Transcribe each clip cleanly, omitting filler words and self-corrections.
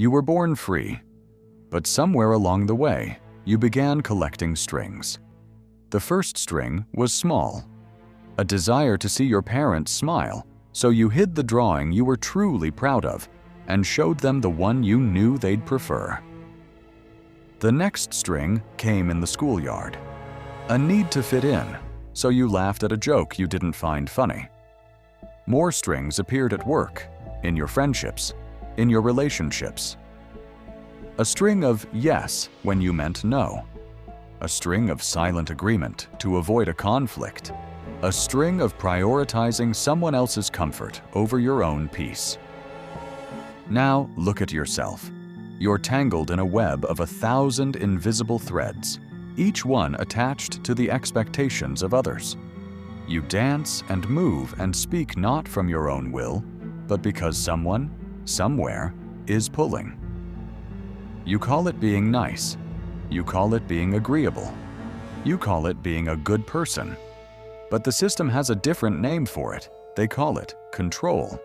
You were born free, but somewhere along the way, you began collecting strings. The first string was small, a desire to see your parents smile, so you hid the drawing you were truly proud of and showed them the one you knew they'd prefer. The next string came in the schoolyard, a need to fit in, so you laughed at a joke you didn't find funny. More strings appeared at work, in your friendships, in your relationships. A string of yes when you meant no. A string of silent agreement to avoid a conflict. A string of prioritizing someone else's comfort over your own peace. Now look at yourself. You're tangled in a web of 1,000 invisible threads, each one attached to the expectations of others. You dance and move and speak not from your own will, but because someone, somewhere, is pulling. You call it being nice. You call it being agreeable. You call it being a good person. But the system has a different name for it. They call it control.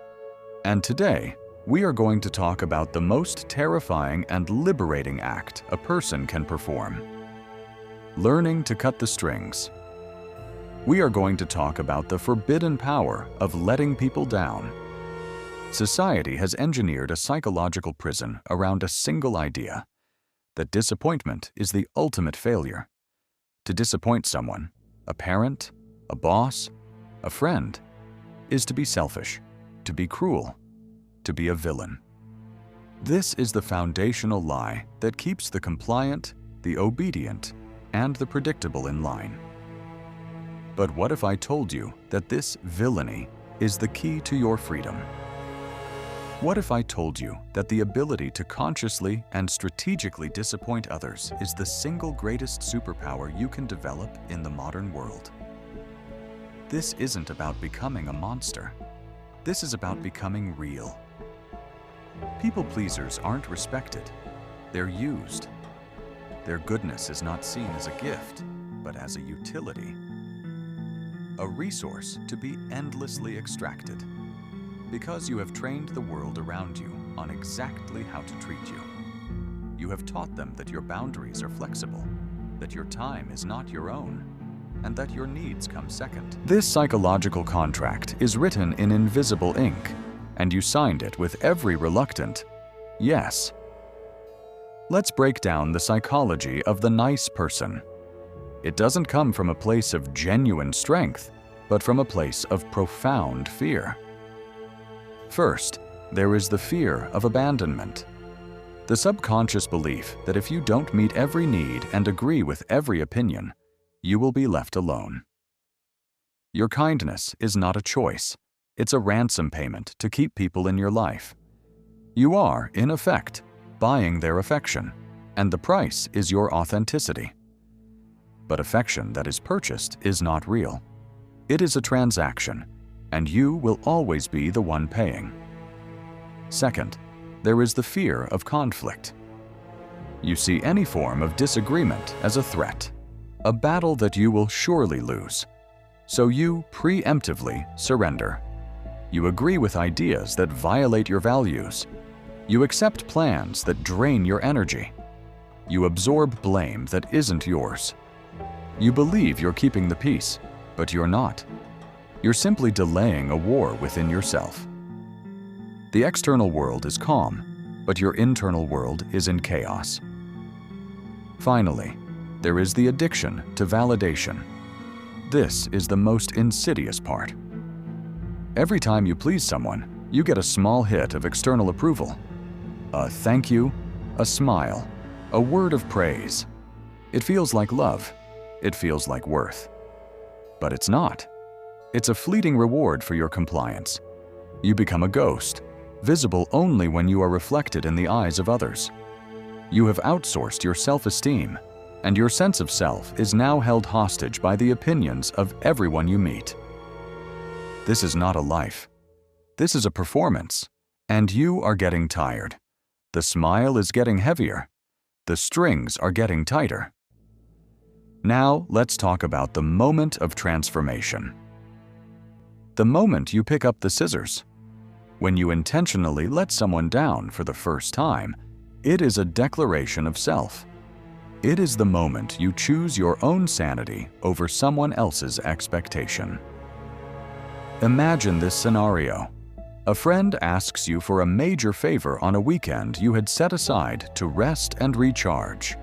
And today, we are going to talk about the most terrifying and liberating act a person can perform. Learning to cut the strings. We are going to talk about the forbidden power of letting people down. Society has engineered a psychological prison around a single idea, that disappointment is the ultimate failure. To disappoint someone, a parent, a boss, a friend, is to be selfish, to be cruel, to be a villain. This is the foundational lie that keeps the compliant, the obedient, and the predictable in line. But what if I told you that this villainy is the key to your freedom? What if I told you that the ability to consciously and strategically disappoint others is the single greatest superpower you can develop in the modern world? This isn't about becoming a monster. This is about becoming real. People pleasers aren't respected. They're used. Their goodness is not seen as a gift, but as a utility. A resource to be endlessly extracted. Because you have trained the world around you on exactly how to treat you. You have taught them that your boundaries are flexible, that your time is not your own, and that your needs come second. This psychological contract is written in invisible ink, and you signed it with every reluctant yes. Let's break down the psychology of the nice person. It doesn't come from a place of genuine strength, but from a place of profound fear. First, there is the fear of abandonment. The subconscious belief that if you don't meet every need and agree with every opinion, you will be left alone. Your kindness is not a choice. It's a ransom payment to keep people in your life. You are, in effect, buying their affection, and the price is your authenticity. But affection that is purchased is not real. It is a transaction, and you will always be the one paying. Second, there is the fear of conflict. You see any form of disagreement as a threat, a battle that you will surely lose. So you preemptively surrender. You agree with ideas that violate your values. You accept plans that drain your energy. You absorb blame that isn't yours. You believe you're keeping the peace, but you're not. You're simply delaying a war within yourself. The external world is calm, but your internal world is in chaos. Finally, there is the addiction to validation. This is the most insidious part. Every time you please someone, you get a small hit of external approval. A thank you, a smile, a word of praise. It feels like love. It feels like worth. But it's not. It's a fleeting reward for your compliance. You become a ghost, visible only when you are reflected in the eyes of others. You have outsourced your self-esteem, and your sense of self is now held hostage by the opinions of everyone you meet. This is not a life. This is a performance, and you are getting tired. The smile is getting heavier. The strings are getting tighter. Now let's talk about the moment of transformation. The moment you pick up the scissors. When you intentionally let someone down for the first time, it is a declaration of self. It is the moment you choose your own sanity over someone else's expectation. Imagine this scenario. A friend asks you for a major favor on a weekend you had set aside to rest and recharge.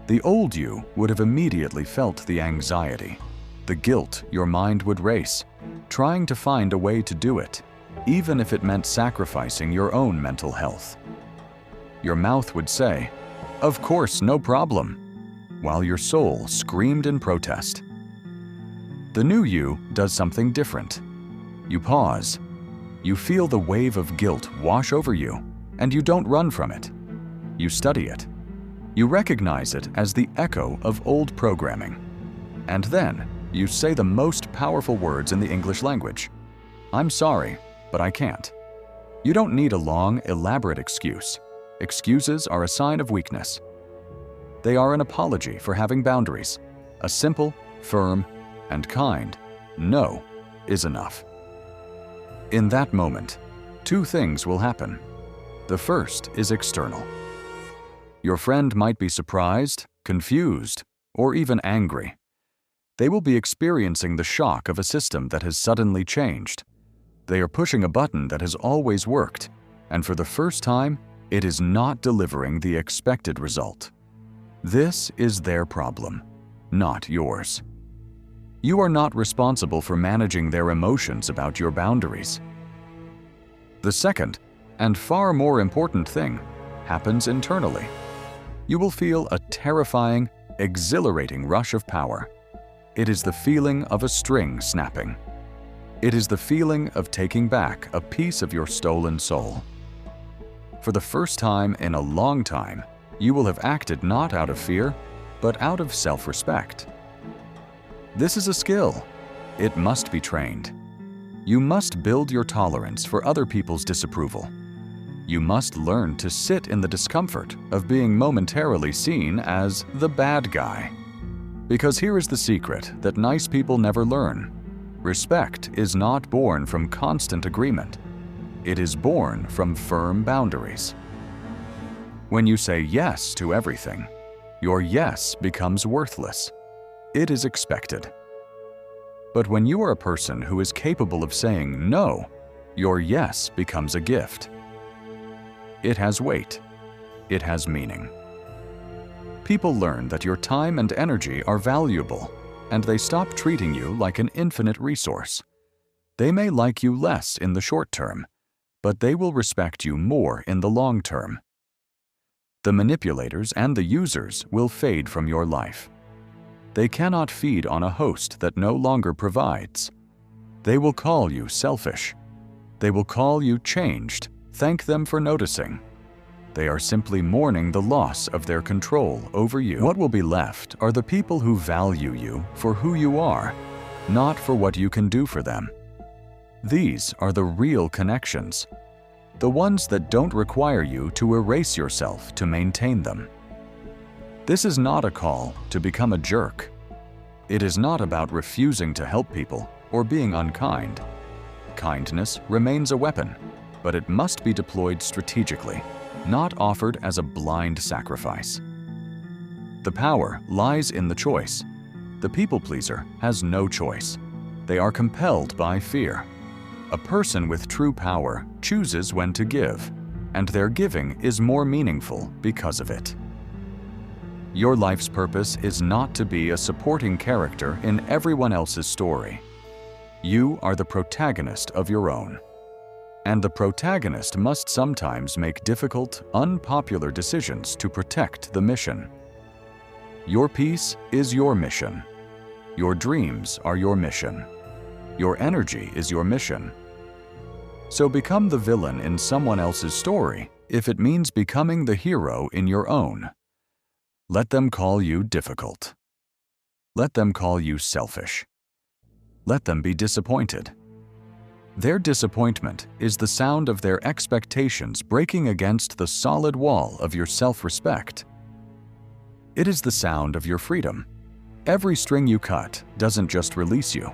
The old you would have immediately felt the anxiety, the guilt. Your mind would race, trying to find a way to do it, even if it meant sacrificing your own mental health. Your mouth would say, "Of course, no problem," while your soul screamed in protest. The new you does something different. You pause. You feel the wave of guilt wash over you, and you don't run from it. You study it. You recognize it as the echo of old programming. And then you say the most powerful words in the English language. "I'm sorry, but I can't." You don't need a long, elaborate excuse. Excuses are a sign of weakness. They are an apology for having boundaries. A simple, firm, and kind "no" is enough. In that moment, two things will happen. The first is external. Your friend might be surprised, confused, or even angry. They will be experiencing the shock of a system that has suddenly changed. They are pushing a button that has always worked, and for the first time, it is not delivering the expected result. This is their problem, not yours. You are not responsible for managing their emotions about your boundaries. The second, and far more important thing, happens internally. You will feel a terrifying, exhilarating rush of power. It is the feeling of a string snapping. It is the feeling of taking back a piece of your stolen soul. For the first time in a long time, you will have acted not out of fear, but out of self-respect. This is a skill. It must be trained. You must build your tolerance for other people's disapproval. You must learn to sit in the discomfort of being momentarily seen as the bad guy. Because here is the secret that nice people never learn. Respect is not born from constant agreement. It is born from firm boundaries. When you say yes to everything, your yes becomes worthless. It is expected. But when you are a person who is capable of saying no, your yes becomes a gift. It has weight. It has meaning. People learn that your time and energy are valuable, and they stop treating you like an infinite resource. They may like you less in the short term, but they will respect you more in the long term. The manipulators and the users will fade from your life. They cannot feed on a host that no longer provides. They will call you selfish. They will call you changed. Thank them for noticing. They are simply mourning the loss of their control over you. What will be left are the people who value you for who you are, not for what you can do for them. These are the real connections, the ones that don't require you to erase yourself to maintain them. This is not a call to become a jerk. It is not about refusing to help people or being unkind. Kindness remains a weapon, but it must be deployed strategically, not offered as a blind sacrifice. The power lies in the choice. The people pleaser has no choice. They are compelled by fear. A person with true power chooses when to give, and their giving is more meaningful because of it. Your life's purpose is not to be a supporting character in everyone else's story. You are the protagonist of your own. And the protagonist must sometimes make difficult, unpopular decisions to protect the mission. Your peace is your mission. Your dreams are your mission. Your energy is your mission. So become the villain in someone else's story if it means becoming the hero in your own. Let them call you difficult. Let them call you selfish. Let them be disappointed. Their disappointment is the sound of their expectations breaking against the solid wall of your self-respect. It is the sound of your freedom. Every string you cut doesn't just release you.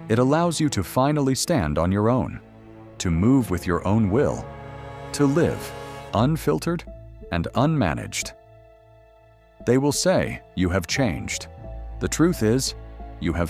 It allows you to finally stand on your own, to move with your own will, to live unfiltered and unmanaged. They will say you have changed. The truth is, you have